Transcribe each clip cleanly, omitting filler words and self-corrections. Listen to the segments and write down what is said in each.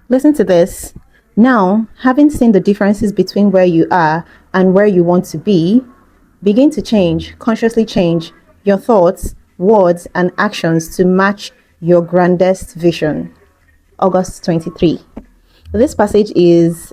Listen to this. Now, having seen the differences between where you are and where you want to be, begin to consciously change your thoughts, words, and actions to match your grandest vision. August 23. This passage is,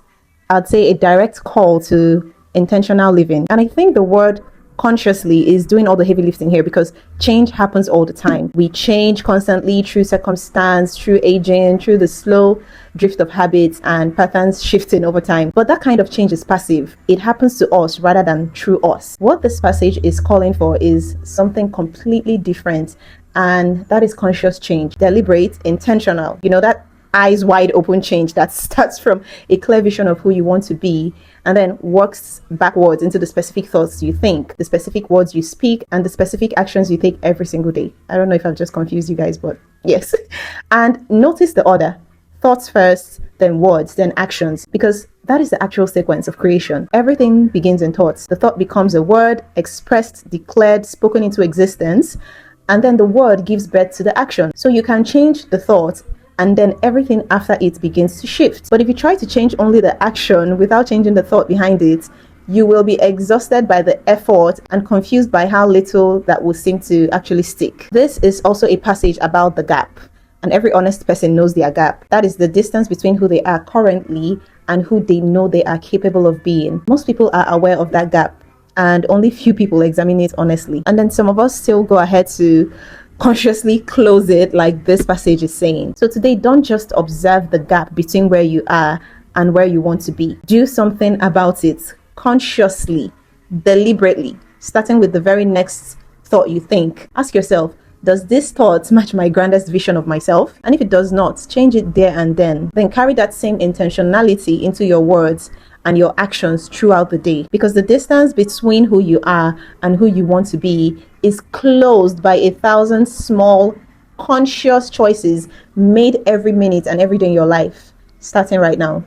I'd say, a direct call to intentional living. And I think the word consciously is doing all the heavy lifting here, because change happens all the time. We change constantly through circumstance, through aging, through the slow drift of habits and patterns shifting over time. But that kind of change is passive. It happens to us rather than through us. What this passage is calling for is something completely different, and that is conscious change, deliberate, intentional. That eyes wide open change that starts from a clear vision of who you want to be and then works backwards into the specific thoughts you think, the specific words you speak, and the specific actions you take every single day. I don't know if I've just confused you guys, but yes. And notice the order: thoughts first, then words, then actions, because that is the actual sequence of creation. Everything begins in thoughts. The thought becomes a word, expressed, declared, spoken into existence, and then the word gives birth to the action. So you can change the thought, and then everything after it begins to shift. But if you try to change only the action without changing the thought behind it, you will be exhausted by the effort and confused by how little that will seem to actually stick. This is also a passage about the gap. And every honest person knows their gap. That is the distance between who they are currently and who they know they are capable of being. Most people are aware of that gap, and only few people examine it honestly. And then some of us still go ahead to consciously close it, like this passage is saying. So today, don't just observe the gap between where you are and where you want to be. Do something about it consciously, deliberately, starting with the very next thought you think. Ask yourself, does this thought match my grandest vision of myself? And if it does not, change it there and then. Then carry that same intentionality into your words and your actions throughout the day, because the distance between who you are and who you want to be is closed by 1,000 small conscious choices made every minute and every day in your life, starting right now.